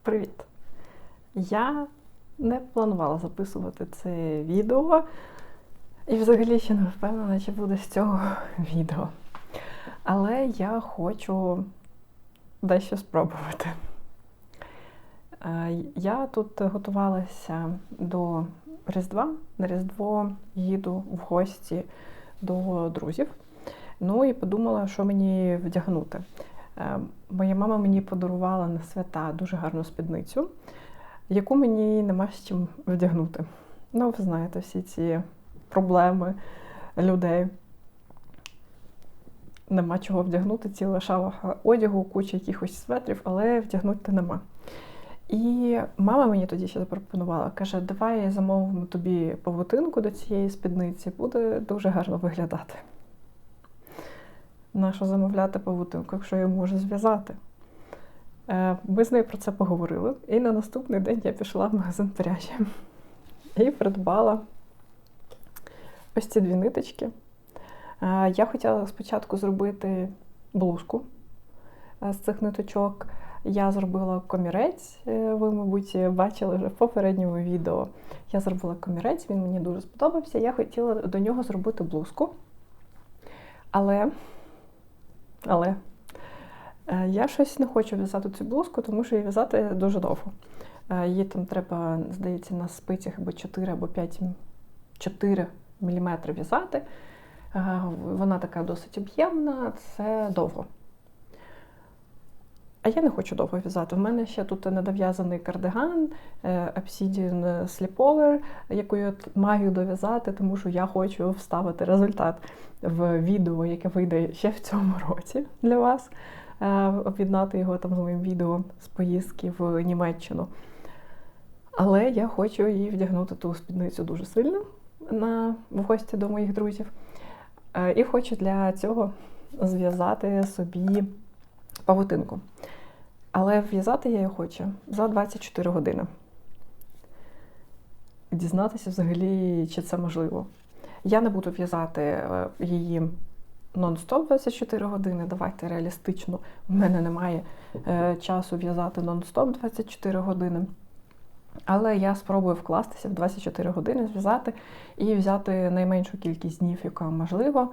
Привіт! Я не планувала записувати це відео і взагалі ще не впевнена, чи буде з цього відео. Але я хочу дещо спробувати. Я тут готувалася до Різдва. На Різдво їду в гості до друзів. Ну і подумала, що мені вдягнути. Моя мама мені подарувала на свята дуже гарну спідницю, яку мені нема з чим вдягнути. Ну, ви знаєте, всі ці проблеми людей. Нема чого вдягнути, ціла шафа одягу, куча якихось светрів, але вдягнути нема. І мама мені тоді ще запропонувала, каже, давай замовимо тобі павутинку до цієї спідниці, буде дуже гарно виглядати. Нащо замовляти павутинку, якщо я можу зв'язати? Ми з нею про це поговорили, і на наступний день я пішла в магазин пряжі і придбала ось ці дві ниточки. Я хотіла спочатку зробити блузку з цих ниточок. Я зробила комірець, ви, мабуть, бачили вже в попередньому відео. Я зробила комірець, він мені дуже сподобався. Я хотіла до нього зробити блузку. Але я щось не хочу в'язати цю блузку, тому що її в'язати дуже довго. Її там треба, здається, на спицях або 4, або 4 мм в'язати. Вона така досить об'ємна, це довго. А я не хочу довго в'язати. У мене ще тут недов'язаний кардиган, Obsidian Sleepover, яку я маю дов'язати, тому що я хочу вставити результат в відео, яке вийде ще в цьому році для вас. Об'єднати його там з моїм відео з поїздки в Німеччину. Але я хочу її вдягнути ту спідницю дуже сильно в гості до моїх друзів. І хочу для цього зв'язати собі павутинку. Але в'язати я її хочу за 24 години. Дізнатися взагалі, чи це можливо. Я не буду в'язати її нон-стоп 24 години, давайте реалістично. У мене немає часу в'язати нон-стоп 24 години. Але я спробую вкластися в 24 години, зв'язати і взяти найменшу кількість днів, яка можливо.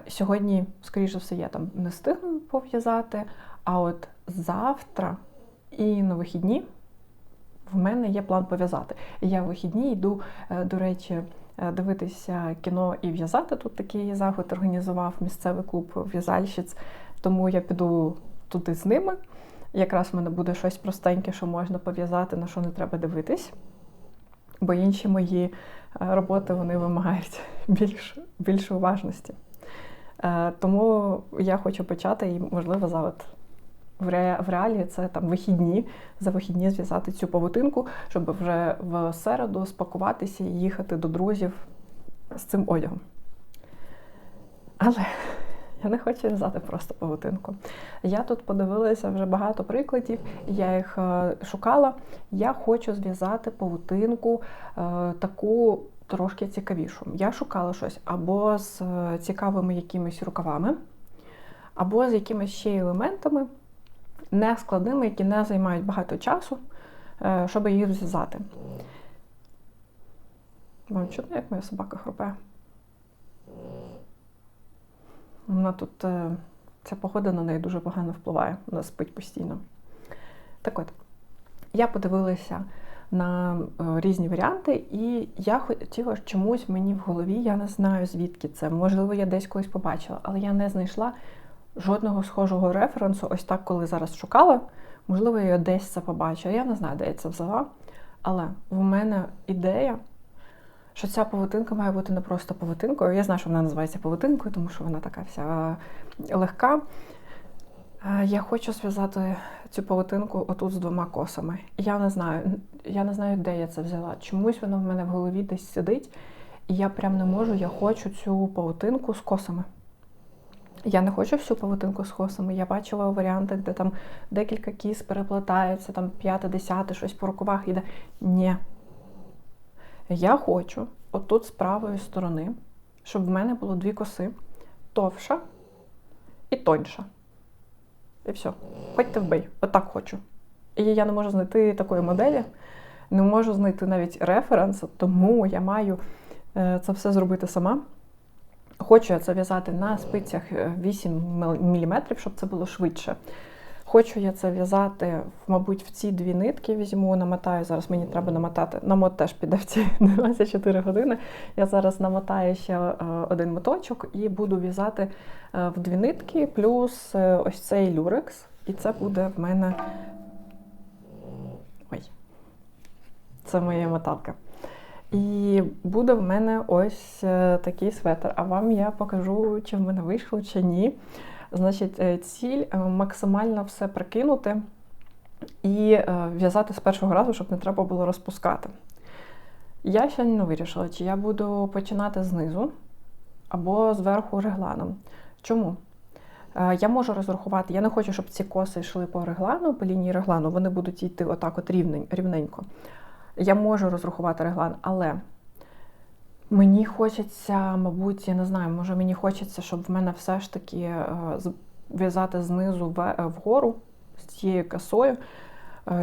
Сьогодні, скоріш за все, я там не встигну пов'язати, а от завтра і на вихідні в мене є план пов'язати. Я в вихідні йду, до речі, дивитися кіно і в'язати. Тут такий заход організував місцевий клуб в'язальщиць, тому я піду туди з ними. Якраз в мене буде щось простеньке, що можна пов'язати, на що не треба дивитись. Бо інші мої роботи, вони вимагають більше уважності. Тому я хочу почати, і, можливо, в реалі це там за вихідні зв'язати цю павутинку, щоб вже в середу спакуватися і їхати до друзів з цим одягом. Але я не хочу в'язати просто павутинку. Я тут подивилася вже багато прикладів, я їх шукала. Я хочу зв'язати павутинку таку трошки цікавішу. Я шукала щось або з цікавими якимись рукавами, або з якимись ще елементами, не складними, які не займають багато часу, щоб їх зв'язати. Вам чутно, як моя собака хропе? Вона тут, ця погода на неї дуже погано впливає, вона спить постійно. Так от, я подивилася на різні варіанти, і я хотіла чомусь мені в голові, я не знаю звідки це, можливо, я десь колись побачила, але я не знайшла жодного схожого референсу, ось так, коли зараз шукала, можливо, я десь це побачила, я не знаю, де я це взяла, але в мене ідея, що ця павутинка має бути не просто павутинкою. Я знаю, що вона називається павутинкою, тому що вона така вся легка. Я хочу зв'язати цю павутинку отут з 2 косами. Я не знаю, де я це взяла. Чомусь воно в мене в голові десь сидить, і я прям не можу, я хочу цю павутинку з косами. Я не хочу всю павутинку з косами. Я бачила варіанти, де там декілька кіс переплетаються, там 5-10, щось по рукавах іде. Ні. Я хочу отут з правої сторони, щоб в мене було 2 коси, товша і тоньша. І все. Хоть ти вбий. Отак хочу. І я не можу знайти такої моделі, не можу знайти навіть референс, тому я маю це все зробити сама. Хочу я це в'язати на спицях 8 мм, щоб це було швидше. Хочу я це в'язати, мабуть, в ці 2 нитки візьму, намотаю. Зараз мені треба намотати. Намот теж піде в ці 24 години. Я зараз намотаю ще 1 моточок і буду в'язати в 2 нитки, плюс ось цей люрекс. І це буде в мене... Ой. Це моя моталка. І буде в мене ось такий светр. А вам я покажу, чи в мене вийшло, чи ні. Значить, ціль максимально все прикинути і в'язати з першого разу, щоб не треба було розпускати. Я ще не вирішила, чи я буду починати знизу або зверху регланом. Чому? Я можу розрахувати, я не хочу, щоб ці коси йшли по реглану, по лінії реглану, вони будуть йти отак от рівненько. Я можу розрахувати реглан, але мені хочеться, мабуть, я не знаю, може мені хочеться, щоб в мене все ж таки в'язати знизу вгору з цією косою,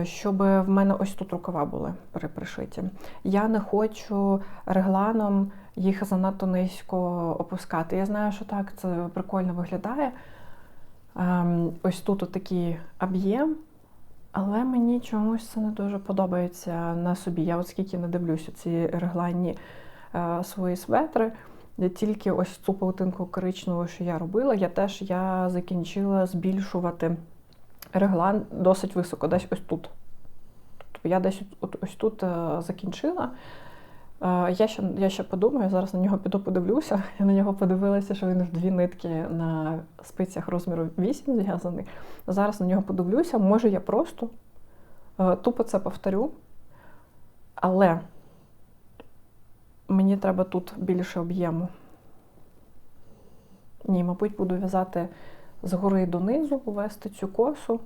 щоб в мене ось тут рукава були пришиті. Я не хочу регланом їх занадто низько опускати. Я знаю, що так це прикольно виглядає. Ось тут такий об'єм, але мені чомусь це не дуже подобається на собі. Я от скільки не дивлюся ці регланні свої светри, тільки ось цю паутинку коричневу, що я робила, я закінчила збільшувати реглан досить високо, десь ось тут. Тобто я десь ось тут закінчила. Я ще подумаю, зараз на нього піду подивлюся. Я на нього подивилася, що він в 2 нитки на спицях розміру 8 зв'язаний. Зараз на нього подивлюся, може я просто тупо це повторю, але мені треба тут більше об'єму. Ні, мабуть, буду в'язати згори донизу, ввести цю косу,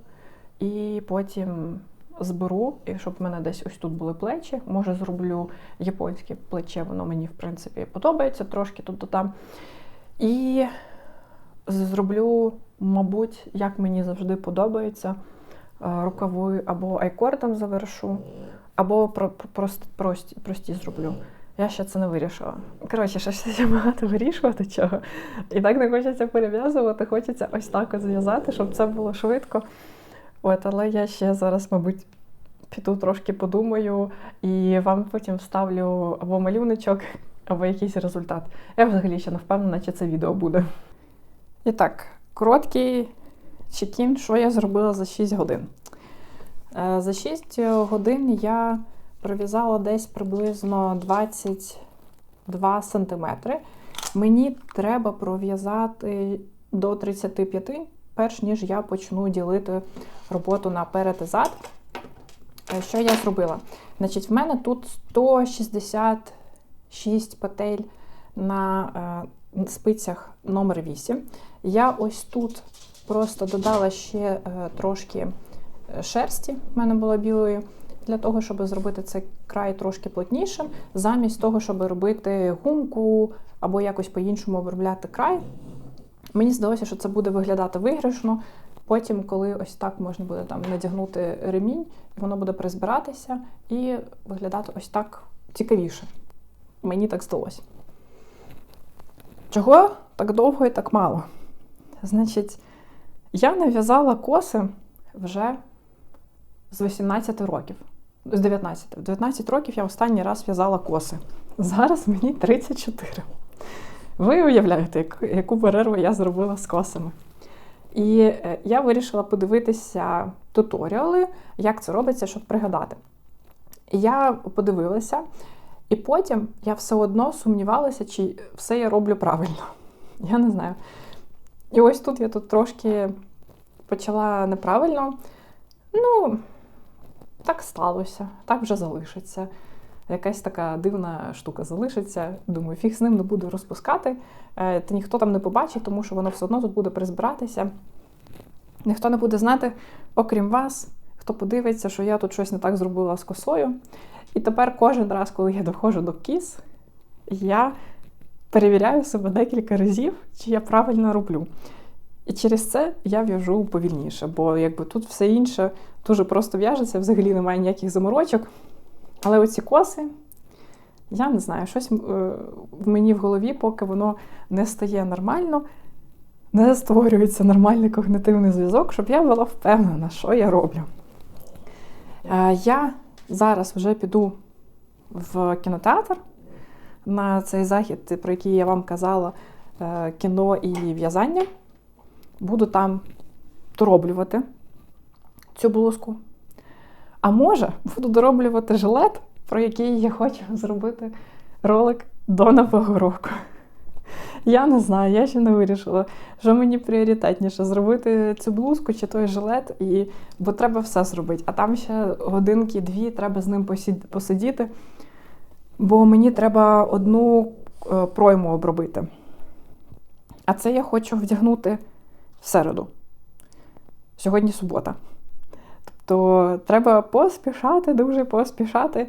і потім зберу, і щоб в мене десь ось тут були плечі. Може, зроблю японське плече, воно мені, в принципі, подобається трошки тут-там. І зроблю, мабуть, як мені завжди подобається, рукавою або айкордом завершу, або прості зроблю. Я ще це не вирішила. Коротше, ще багато вирішувати чого. І так не хочеться перев'язувати, хочеться ось так от зв'язати, щоб це було швидко. От, але я ще зараз, мабуть, піду трошки подумаю і вам потім вставлю або малюночок, або якийсь результат. Я взагалі ще не впевнена, чи це відео буде. І так, короткий чекін, що я зробила за 6 годин. За 6 годин я пров'язала десь приблизно 22 сантиметри. Мені треба пров'язати до 35, перш ніж я почну ділити роботу на перед і зад. Що я зробила? Значить, в мене тут 166 петель на спицях номер 8. Я ось тут просто додала ще трошки шерсті, в мене було білої, для того, щоб зробити цей край трошки плотнішим, замість того, щоб робити гумку або якось по-іншому обробляти край. Мені здалося, що це буде виглядати виграшно. Потім, коли ось так можна буде там надягнути ремінь, воно буде призбиратися і виглядати ось так цікавіше. Мені так здалося. Чого так довго і так мало? Значить, я нав'язала коси вже з 18 років. З 19. В 19 років я останній раз в'язала коси. Зараз мені 34. Ви уявляєте, яку перерву я зробила з косами. І я вирішила подивитися туторіали, як це робиться, щоб пригадати. Я подивилася, і потім я все одно сумнівалася, чи все я роблю правильно. Я не знаю. І ось тут я трошки почала неправильно. Ну, так сталося, так вже залишиться. Якась така дивна штука залишиться. Думаю, фіг з ним, не буду розпускати. Та ніхто там не побачить, тому що воно все одно тут буде призбиратися. Ніхто не буде знати, окрім вас, хто подивиться, що я тут щось не так зробила з косою. І тепер кожен раз, коли я доходжу до кіс, я перевіряю себе декілька разів, чи я правильно роблю. І через це я в'яжу повільніше, бо якби тут все інше дуже просто в'яжеться, взагалі немає ніяких заморочок. Але оці коси, я не знаю, щось в мені в голові, поки воно не стає нормально, не створюється нормальний когнитивний зв'язок, щоб я була впевнена, що я роблю. Я зараз вже піду в кінотеатр на цей захід, про який я вам казала, кіно і в'язання. Буду там дороблювати цю блузку. А може, буду дороблювати жилет, про який я хочу зробити ролик до Нового року. Я не знаю, я ще не вирішила, що мені пріоритетніше, зробити цю блузку чи той жилет, бо треба все зробити. А там ще годинки-дві треба з ним посидіти, бо мені треба одну пройму обробити. А це я хочу вдягнути в середу. Сьогодні субота. Тобто треба поспішати, дуже поспішати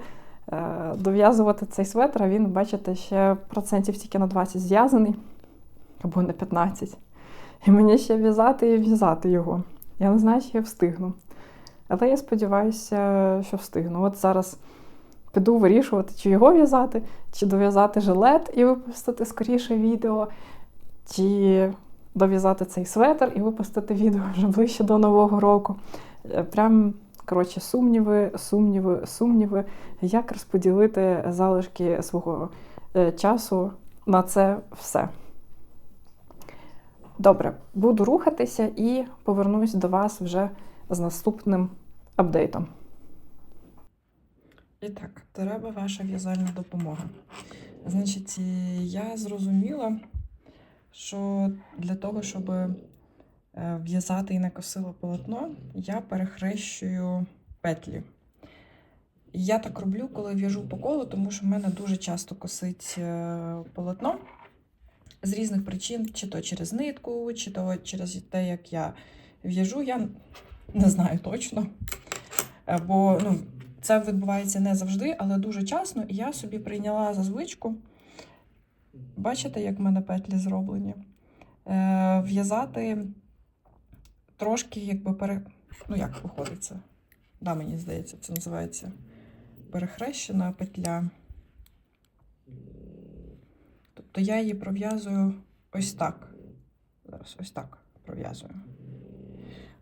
дов'язувати цей светр, а він, бачите, ще процентів тільки на 20 зв'язаний, або на 15. І мені ще в'язати і в'язати його. Я не знаю, чи я встигну. Але я сподіваюся, що встигну. От зараз піду вирішувати, чи його в'язати, чи дов'язати жилет і випустити скоріше відео, чи дов'язати цей светр і випустити відео вже ближче до Нового року. Прям, коротше, сумніви, як розподілити залишки свого часу на це все. Добре, буду рухатися і повернусь до вас вже з наступним апдейтом. І так, треба ваша в'язальна допомога. Значить, я зрозуміла, що для того, щоб в'язати і накосило полотно, я перехрещую петлі. Я так роблю, коли в'яжу по колу, тому що в мене дуже часто косить полотно з різних причин, чи то через нитку, чи то через те, як я в'яжу, я не знаю точно. Бо це відбувається не завжди, але дуже часто, і я собі прийняла за звичку, бачите, як в мене петлі зроблені, в'язати трошки, якби, як виходить це? Да, мені здається, це називається перехрещена петля. Тобто я її пров'язую ось так. Зараз ось так пров'язую.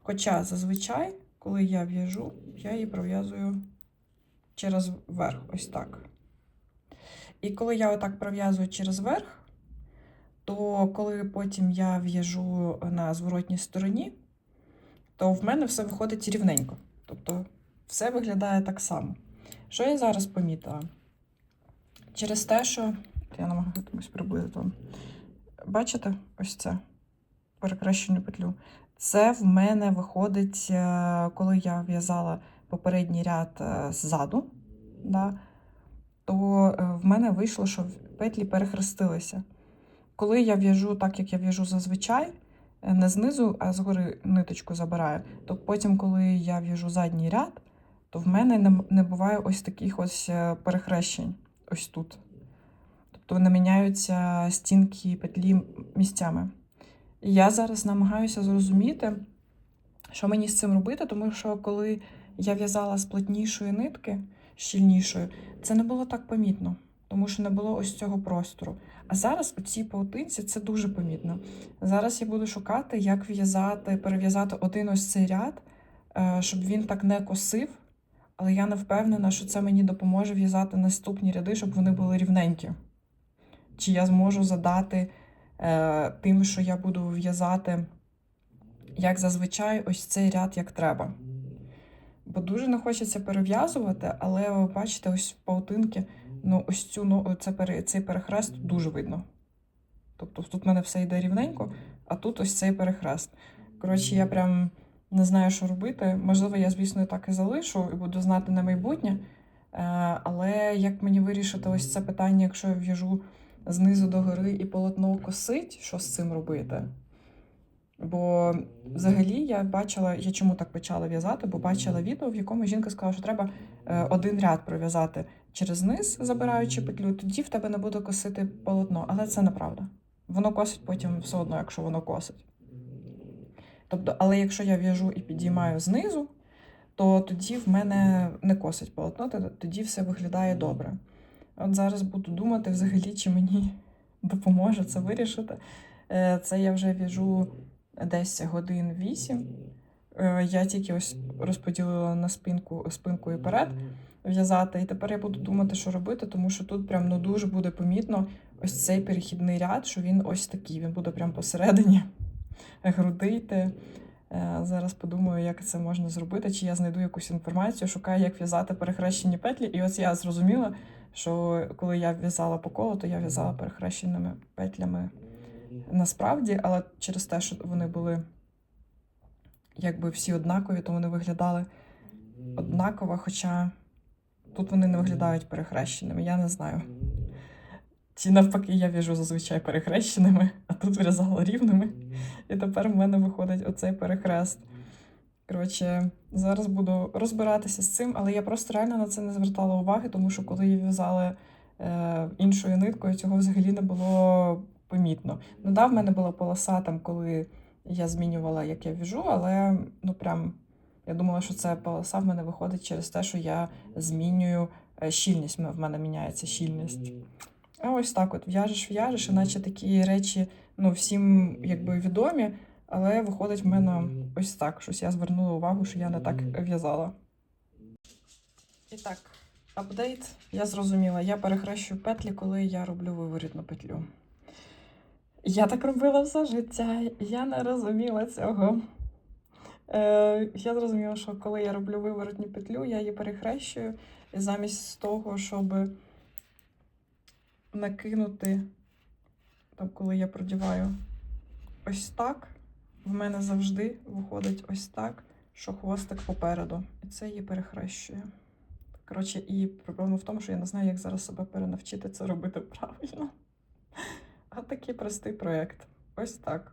Хоча зазвичай, коли я в'яжу, я її пров'язую через верх, ось так. І коли я отак пров'язую через верх, то коли потім я в'яжу на зворотній стороні, то в мене все виходить рівненько. Тобто все виглядає так само. Що я зараз помітила? Через те, що... Я намагатимусь приблизити вам. Бачите? Ось це. Перехрещену петлю. Це в мене виходить, коли я в'язала попередній ряд ззаду, да, то в мене вийшло, що петлі перехрестилися. Коли я в'яжу так, як я в'яжу зазвичай, не знизу, а згори ниточку забираю, то потім, коли я в'яжу задній ряд, то в мене не буває ось таких ось перехрещень, ось тут. Тобто не міняються стінки петлі місцями. І я зараз намагаюся зрозуміти, що мені з цим робити, тому що коли я в'язала з плотнішої нитки, щільнішої, це не було так помітно, тому що не було ось цього простору. А зараз у цій паутинці це дуже помітно. Зараз я буду шукати, як перев'язати один ось цей ряд, щоб він так не косив, але я не впевнена, що це мені допоможе в'язати наступні ряди, щоб вони були рівненькі. Чи я зможу задати тим, що я буду в'язати, як зазвичай, ось цей ряд, як треба. Бо дуже не хочеться перев'язувати, але ви бачите, ось паутинки, ось цей перехрест дуже видно. Тобто тут в мене все йде рівненько, а тут ось цей перехрест. Коротше, я прям не знаю, що робити. Можливо, я, звісно, так і залишу і буду знати на майбутнє. Але як мені вирішити ось це питання, якщо я в'яжу знизу до гори і полотно косить, що з цим робити? Бо взагалі я чому так почала в'язати, бо бачила відео, в якому жінка сказала, що треба один ряд пров'язати через низ, забираючи петлю, тоді в тебе не буде косити полотно. Але це неправда. Воно косить потім все одно, якщо воно косить. Тобто, але якщо я в'яжу і підіймаю знизу, то тоді в мене не косить полотно, тоді все виглядає добре. От зараз буду думати взагалі, чи мені допоможе це вирішити. Це я вже в'яжу десь годин 8. Я тільки ось розподілила на спинку і перед в'язати. І тепер я буду думати, що робити, тому що тут прям дуже буде помітно ось цей перехідний ряд, що він ось такий, він буде прям посередині груди йти. Зараз подумаю, як це можна зробити, чи я знайду якусь інформацію, шукаю, як в'язати перехрещені петлі. І ось я зрозуміла, що коли я в'язала по колу, то я в'язала перехрещеними петлями насправді, але через те, що вони були якби всі однакові, то вони виглядали однаково, хоча тут вони не виглядають перехрещеними, я не знаю. Чи навпаки я в'яжу зазвичай перехрещеними, а тут в'язала рівними. І тепер в мене виходить оцей перехрест. Коротше, зараз буду розбиратися з цим, але я просто реально на це не звертала уваги, тому що коли я в'язала іншою ниткою, цього взагалі не було помітно. Ну да, в мене була полоса там, коли я змінювала, як я в'яжу, але ну прям я думала, що це полоса в мене виходить через те, що я змінюю щільність, в мене міняється щільність. А ось так от в'яжеш, іначе такі речі, ну, всім якби відомі, але виходить в мене ось так, щось я звернула увагу, що я не так в'язала. І так, апдейт, я зрозуміла, я перехрещую петлі, коли я роблю виворітну петлю. Я так робила все життя, я не розуміла цього. Я зрозуміла, що коли я роблю виворотню петлю, я її перехрещую, і замість того, щоб накинути, там, коли я продіваю ось так, в мене завжди виходить ось так, що хвостик попереду. І це її перехрещує. Коротше, і проблема в тому, що я не знаю, як зараз себе перенавчити це робити правильно. А такий простий проєкт. Ось так.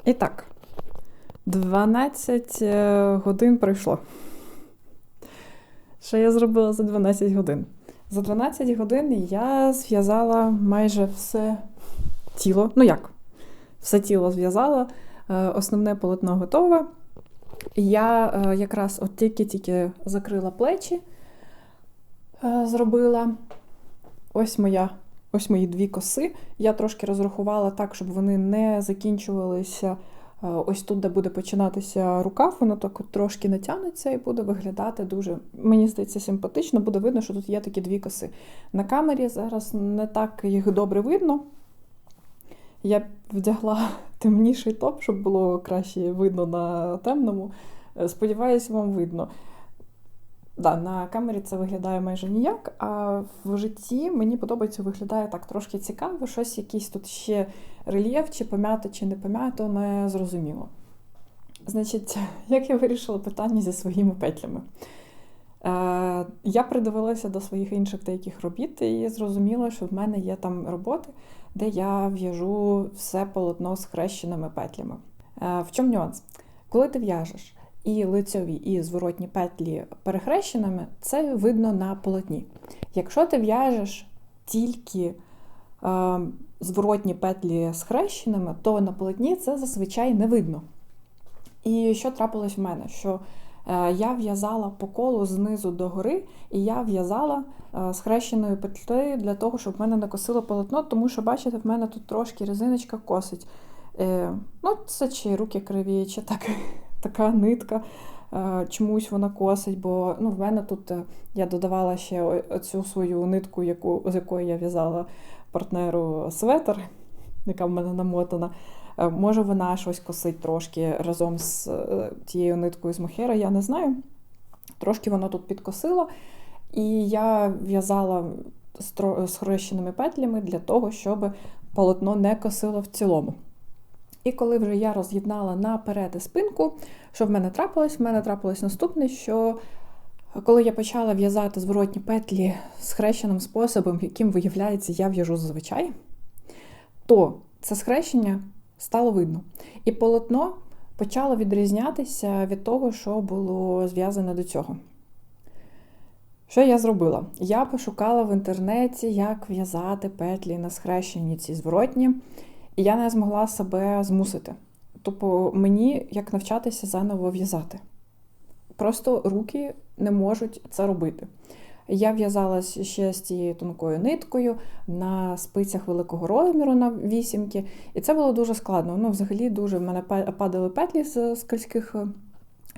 І так, 12 годин пройшло. Що я зробила за 12 годин? За 12 годин я зв'язала майже все тіло. Ну як? Все тіло зв'язала, основне полотно готове. Я якраз от тільки закрила плечі, зробила. Ось мої дві коси. Я трошки розрахувала так, щоб вони не закінчувалися ось тут, де буде починатися рукав, воно так от трошки натягнеться і буде виглядати дуже, мені здається, симпатично. Буде видно, що тут є такі дві коси. На камері зараз не так їх добре видно. Я вдягла темніший топ, щоб було краще видно на темному. Сподіваюся, вам видно. Да, на камері це виглядає майже ніяк, а в житті мені подобається, виглядає так трошки цікаво, щось якийсь тут ще рельєф, чи пом'ято, чи не пом'ято, не зрозуміло. Значить, як я вирішила питання зі своїми петлями? Я придивилася до своїх інших деяких робіт і зрозуміла, що в мене є там роботи, де я в'яжу все полотно з хрещеними петлями. В чому нюанс? Коли ти в'яжеш і лицьові, і зворотні петлі перехрещеними, це видно на полотні. Якщо ти в'яжеш тільки зворотні петлі схрещеними, то на полотні це зазвичай не видно. І що трапилось в мене? Що я в'язала по колу знизу до гори, і я в'язала схрещеною петлею для того, щоб в мене не косило полотно, тому що, бачите, в мене тут трошки резиночка косить. Це чи руки криві, чи така нитка, чомусь вона косить, бо в мене тут я додавала ще оцю свою нитку, з якої я в'язала партнеру светр, яка в мене намотана. Може вона щось косить трошки разом з тією ниткою з мохера, я не знаю. Трошки воно тут підкосило, і я в'язала з хрещеними петлями для того, щоб полотно не косило в цілому. І коли вже я роз'єднала наперед і спинку, що в мене трапилось? В мене трапилось наступне, що коли я почала в'язати зворотні петлі схрещеним способом, яким, виявляється, я в'яжу зазвичай, то це схрещення стало видно. І полотно почало відрізнятися від того, що було зв'язане до цього. Що я зробила? Я пошукала в інтернеті, як в'язати петлі на схрещенні ці зворотні, і я не змогла себе змусити. Тобто мені як навчатися заново в'язати. Просто руки не можуть це робити. Я в'язала ще з цією тонкою ниткою на спицях великого розміру на вісімки, і це було дуже складно. Взагалі дуже в мене падали петлі з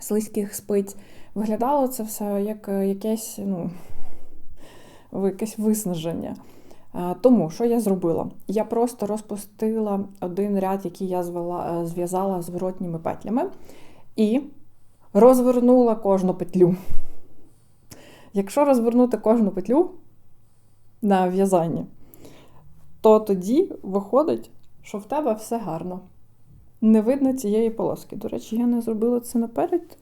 слизьких спиць. Виглядало це все як якесь виснаження. Тому, що я зробила? Я просто розпустила один ряд, який я зв'язала зворотніми петлями, і розвернула кожну петлю. Якщо розвернути кожну петлю на в'язанні, то тоді виходить, що в тебе все гарно. Не видно цієї полоски. До речі, я не зробила це наперед.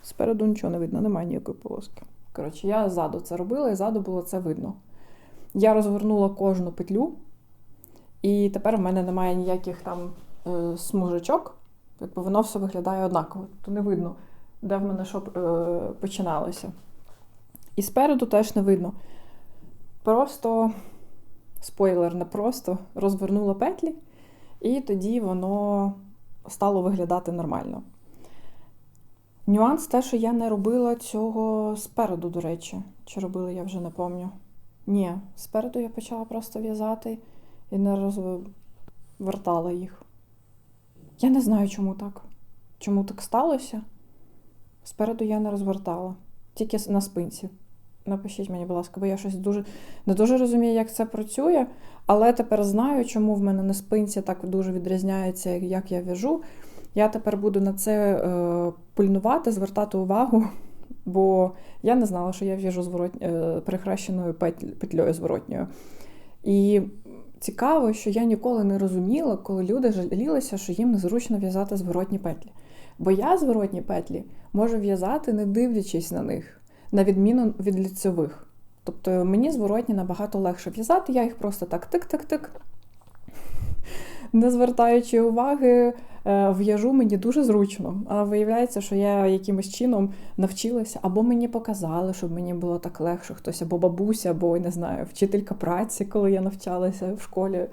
Спереду нічого не видно, немає ніякої полоски. Коротше, я ззаду це робила, і ззаду було це видно. Я розвернула кожну петлю, і тепер в мене немає ніяких там смужечок. Якби воно все виглядає однаково. То не видно, де в мене що починалося. І спереду теж не видно. Просто, спойлер, не просто, розвернула петлі, і тоді воно стало виглядати нормально. Нюанс те, що я не робила цього спереду, до речі. Чи робила, я вже не пам'ятаю. Ні, спереду я почала просто в'язати і не розвертала їх. Я не знаю, чому так. Чому так сталося? Спереду я не розвертала. Тільки на спинці. Напишіть мені, будь ласка, бо я щось не дуже розумію, як це працює, але тепер знаю, чому в мене на спинці так дуже відрізняється, як я в'яжу. Я тепер буду на це пильнувати, звертати увагу, бо я не знала, що я в'яжу перехрещеною петлею зворотньою. І цікаво, що я ніколи не розуміла, коли люди жалілися, що їм незручно в'язати зворотні петлі. Бо я зворотні петлі можу в'язати, не дивлячись на них, на відміну від лицьових. Тобто мені зворотні набагато легше в'язати, я їх просто так тик-тик-тик, не звертаючи уваги, в'яжу, мені дуже зручно. А виявляється, що я якимось чином навчилася, або мені показали, щоб мені було так легше, хтось, або бабуся, або, не знаю, вчителька праці, коли я навчалася в школі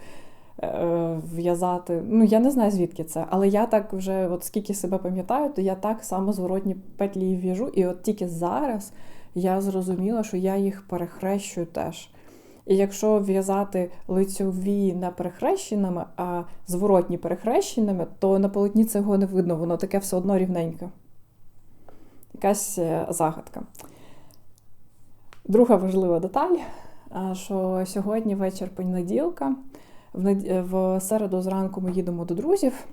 в'язати. Я не знаю, звідки це, але я так вже, от скільки себе пам'ятаю, то я так само зворотні петлі в'яжу, і от тільки зараз я зрозуміла, що я їх перехрещую теж. І якщо в'язати лицьові не перехрещеними, а зворотні перехрещеними, то на полотні цього не видно, воно таке все одно рівненьке. Якась загадка. Друга важлива деталь, що сьогодні вечір понеділка, в середу зранку ми їдемо до друзів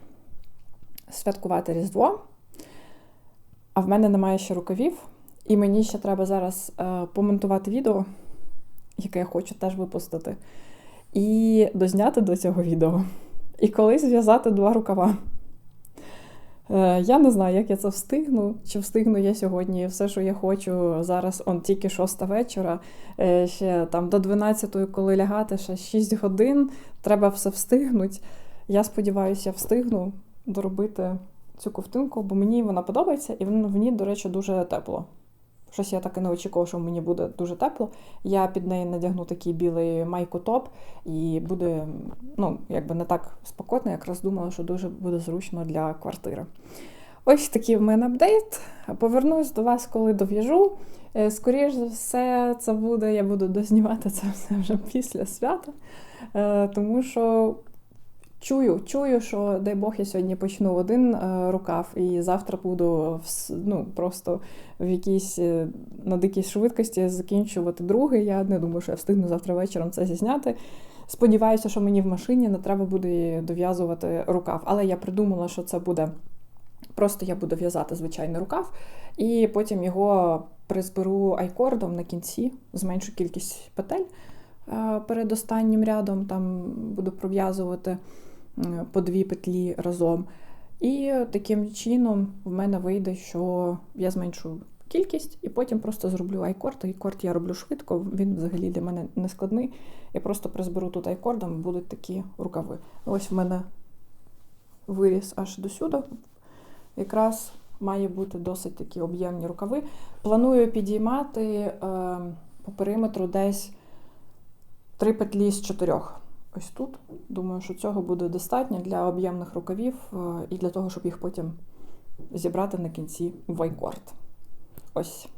святкувати Різдво, а в мене немає ще рукавів, і мені ще треба зараз помонтувати відео, яке я хочу теж випустити, і дозняти до цього відео. І колись зв'язати 2 рукава. Я не знаю, як я це встигну, чи встигну я сьогодні все, що я хочу. Зараз тільки 6 вечора, ще там до 12-ї, коли лягати, ще 6 годин, треба все встигнути. Я сподіваюся, я встигну доробити цю ковтинку, бо мені вона подобається, і в ній, до речі, дуже тепло. Щось я так і не очікувала, що мені буде дуже тепло. Я під неї надягну такий білий майку-топ, і буде, якби не так спекотно, якраз думала, що дуже буде зручно для квартири. Ось такий в мене апдейт. Повернусь до вас, коли дов'яжу. Скоріш за все, я буду дознімати це все вже після свята, тому що чую, що, дай Бог, я сьогодні почну один рукав, і завтра буду просто на дикій швидкості закінчувати другий. Я не думаю, що я встигну завтра вечором це зізняти. Сподіваюся, що мені в машині не треба буде дов'язувати рукав. Але я придумала, що це буде просто я буду в'язати звичайний рукав, і потім його призберу айкордом на кінці, зменшу кількість петель перед останнім рядом, там буду пров'язувати по 2 петлі разом. І таким чином в мене вийде, що я зменшу кількість, і потім просто зроблю айкорд. Айкорд я роблю швидко, він взагалі для мене не складний. Я просто призберу тут айкордом, і будуть такі рукави. Ось в мене виріс аж до сюди. Якраз має бути досить такі об'ємні рукави. Планую підіймати по периметру десь 3 петлі з 4. Ось тут. Думаю, що цього буде достатньо для об'ємних рукавів і для того, щоб їх потім зібрати на кінці в айкорд. Ось.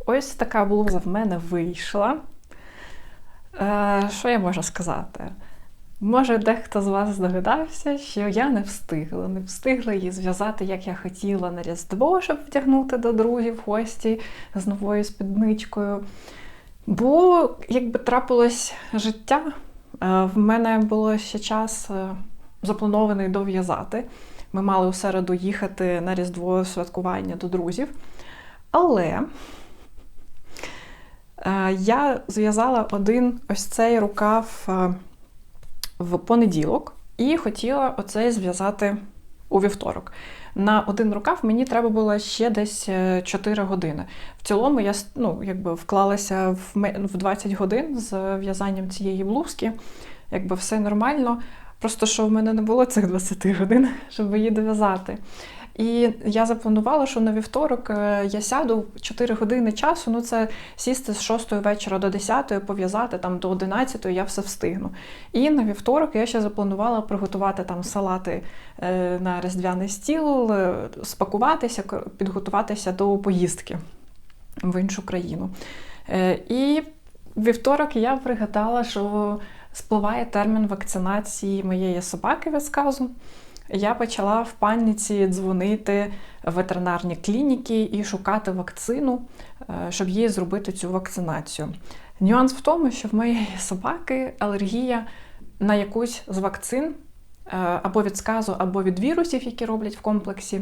Ось така блуза в мене вийшла. Що я можу сказати? Може, дехто з вас здогадався, що я не встигла її зв'язати, як я хотіла, на Різдво, щоб втягнути до друзів в гості з новою спідничкою. Бо, якби трапилось життя, в мене було ще час запланований дов'язати. Ми мали у середу їхати на Різдво святкування до друзів. Але я зв'язала один ось цей рукав в понеділок і хотіла оцей зв'язати у вівторок. На один рукав мені треба було ще десь 4 години. В цілому я вклалася в 20 годин з в'язанням цієї блузки. Все нормально. Просто що в мене не було цих 20 годин, щоб її дов'язати. І я запланувала, що на вівторок я сяду 4 години часу, це сісти з 6 вечора до 10, пов'язати там до 11, я все встигну. І на вівторок я ще запланувала приготувати там салати на різдвяний стіл, спакуватися, підготуватися до поїздки в іншу країну. І в вівторок я пригадала, що спливає термін вакцинації моєї собаки від сказу. Я почала в паніці дзвонити в ветеринарні клініки і шукати вакцину, щоб їй зробити цю вакцинацію. Нюанс в тому, що в моєї собаки алергія на якусь з вакцин, або від сказу, або від вірусів, які роблять в комплексі.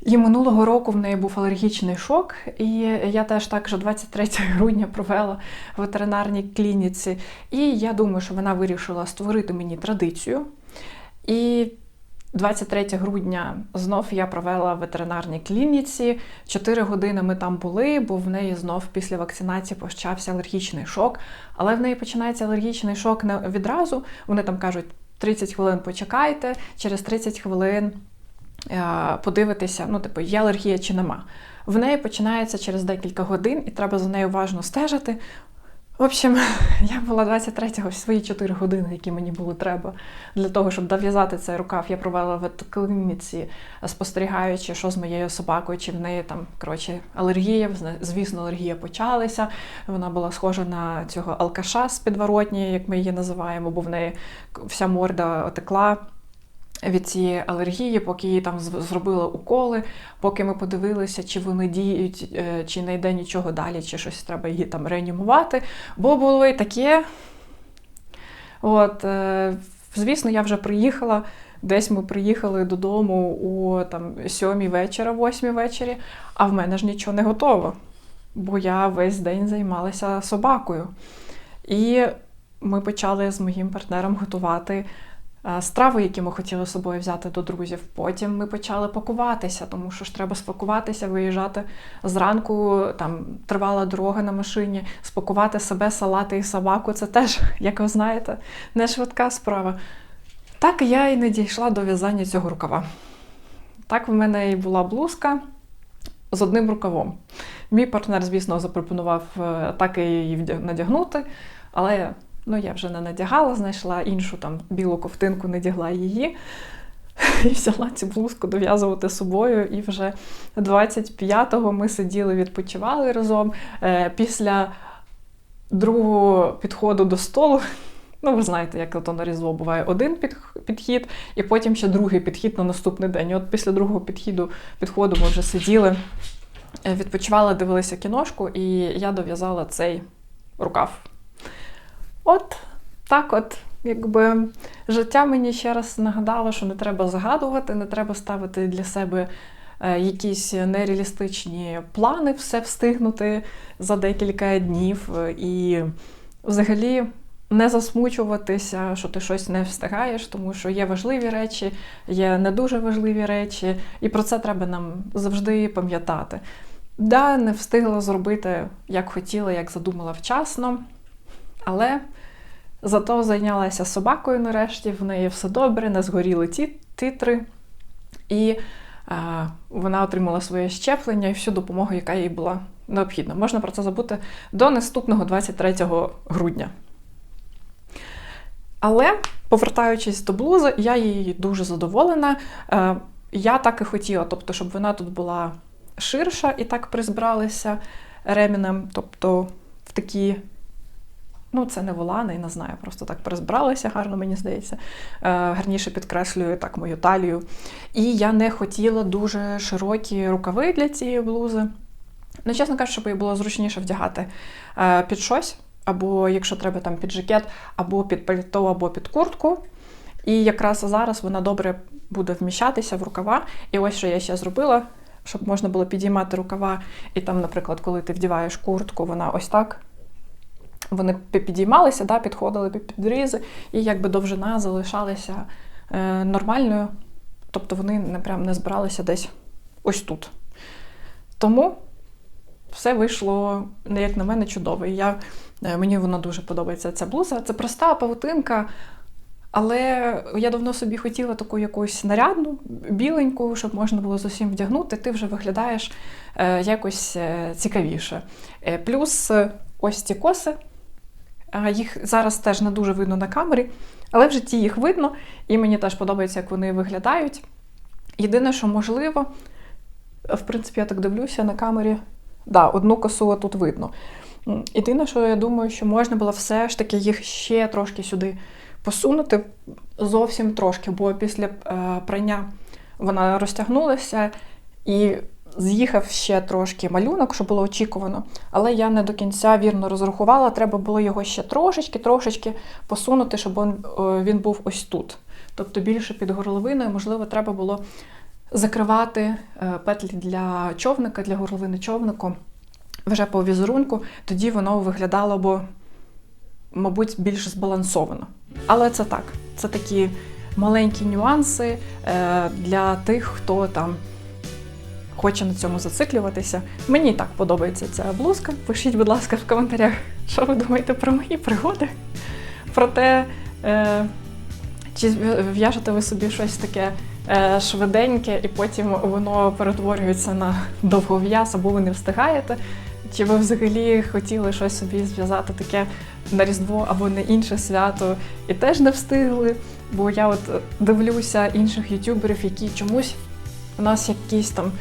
І минулого року в неї був алергічний шок, і я теж так же 23 грудня провела в ветеринарній клініці. І я думаю, що вона вирішила створити мені традицію. І 23 грудня знов я провела в ветеринарній клініці. 4 години ми там були, бо в неї знов після вакцинації почався алергічний шок. Але в неї починається алергічний шок не відразу. Вони там кажуть, 30 хвилин почекайте, через 30 хвилин подивитися, є алергія чи нема. В неї починається через декілька годин, і треба за нею уважно стежити. В общем, я була 23-го, свої 4 години, які мені було треба для того, щоб дов'язати цей рукав. Я провела в ветклініці, спостерігаючи, що з моєю собакою, чи в неї там, коротше, алергія. Звісно, алергія почалася. Вона була схожа на цього алкаша з підворотні, як ми її називаємо, бо в неї вся морда отекла від цієї алергії, поки їй там зробили уколи, поки ми подивилися, чи вони діють, чи не йде нічого далі, чи щось треба її там реанімувати. Бо було і таке. От, звісно, я вже приїхала. Десь ми приїхали додому о 7 вечора, 8 вечора, а в мене ж нічого не готово. Бо я весь день займалася собакою. І ми почали з моїм партнером готувати страви, які ми хотіли з собою взяти до друзів. Потім ми почали пакуватися, тому що ж треба спакуватися, виїжджати зранку, там тривала дорога на машині, спакувати себе, салати і собаку – це теж, як ви знаєте, не швидка справа. Так я і не дійшла до в'язання цього рукава. Так в мене і була блузка з одним рукавом. Мій партнер, звісно, запропонував так її надягнути, але я вже не надягала, знайшла іншу там білу ковтинку, надягла її і взяла цю блузку дов'язувати собою. І вже 25-го ми сиділи, відпочивали разом. Після другого підходу до столу, ви знаєте, як то на Різдво буває, один підхід, і потім ще другий підхід на наступний день. І от після другого підходу ми вже сиділи, відпочивали, дивилися кіношку, і я дов'язала цей рукав. От так от, якби життя мені ще раз нагадало, що не треба загадувати, не треба ставити для себе якісь нереалістичні плани, все встигнути за декілька днів і взагалі не засмучуватися, що ти щось не встигаєш, тому що є важливі речі, є не дуже важливі речі, і про це треба нам завжди пам'ятати. Да, не встигла зробити, як хотіла, як задумала вчасно, але зато зайнялася собакою нарешті, в неї все добре, не згоріли титри, і вона отримала своє щеплення і всю допомогу, яка їй була необхідна. Можна про це забути до наступного 23 грудня. Але, повертаючись до блузи, я її дуже задоволена. Я так і хотіла, тобто, щоб вона тут була ширша і так призбралася ремінем, тобто в такі, це не волани, не знаю, просто так призбралася гарно, мені здається. Гарніше підкреслює так мою талію. І я не хотіла дуже широкі рукави для цієї блузи. Чесно кажучи, щоб її було зручніше вдягати під щось, або, якщо треба, там під жакет, або під пальто, або під куртку. І якраз зараз вона добре буде вміщатися в рукава. І ось що я ще зробила, щоб можна було підіймати рукава. І там, наприклад, коли ти вдіваєш куртку, вона ось так. Вони підіймалися, підходили під підрізи, і якби довжина залишалася нормальною. Тобто вони не збиралися десь ось тут. Тому все вийшло, як на мене, чудово. Мені вона дуже подобається, ця блуза. Це проста павутинка, але я давно собі хотіла таку якусь нарядну, біленьку, щоб можна було з усім вдягнути. Ти вже виглядаєш якось цікавіше. Плюс ось ці коси. Їх зараз теж не дуже видно на камері, але в житті їх видно, і мені теж подобається, як вони виглядають. Єдине, що можливо, в принципі, я так дивлюся на камері, одну косу тут видно. Єдине, що я думаю, що можна було все ж таки їх ще трошки сюди посунути, зовсім трошки, бо після прання вона розтягнулася і з'їхав ще трошки малюнок, що було очікувано, але я не до кінця вірно розрахувала, треба було його ще трошечки посунути, щоб він був ось тут. Тобто більше під горловиною, можливо, треба було закривати петлі для човника, для горловини човнику, вже по візерунку, тоді воно виглядало б, мабуть, більш збалансовано. Але це так, це такі маленькі нюанси для тих, хто там хоче на цьому зациклюватися. Мені так подобається ця блузка. Пишіть, будь ласка, в коментарях, що ви думаєте про мої пригоди. Про те, чи в'яжете ви собі щось таке швиденьке, і потім воно перетворюється на довгов'яз, або ви не встигаєте. Чи ви взагалі хотіли щось собі зв'язати таке на Різдво або на інше свято і теж не встигли? Бо я от дивлюся інших ютуберів, які чомусь у нас якісь там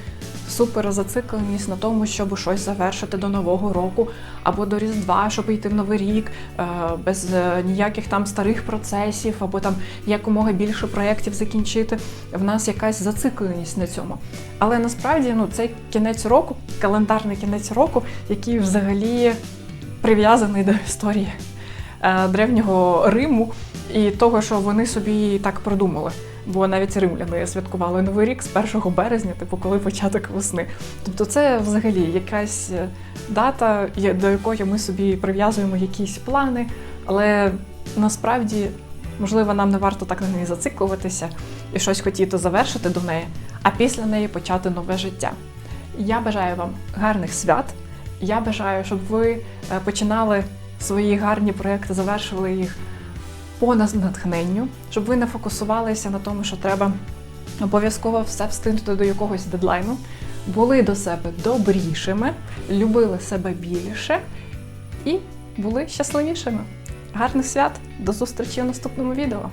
супер зацикленість на тому, щоб щось завершити до Нового року або до Різдва, щоб йти в Новий рік, без ніяких там старих процесів, або там якомога більше проєктів закінчити. В нас якась зацикленість на цьому. Але насправді цей кінець року, календарний кінець року, який взагалі прив'язаний до історії Древнього Риму і того, що вони собі так продумали. Бо навіть римляни святкували Новий рік з 1 березня, коли початок весни. Тобто це взагалі якась дата, до якої ми собі прив'язуємо якісь плани, але насправді, можливо, нам не варто так на неї зациклюватися і щось хотіти завершити до неї, а після неї почати нове життя. Я бажаю вам гарних свят, я бажаю, щоб ви починали свої гарні проекти, завершили їх по натхненню, щоб ви не фокусувалися на тому, що треба обов'язково все встигнути до якогось дедлайну, були до себе добрішими, любили себе більше і були щасливішими. Гарних свят! До зустрічі в наступному відео!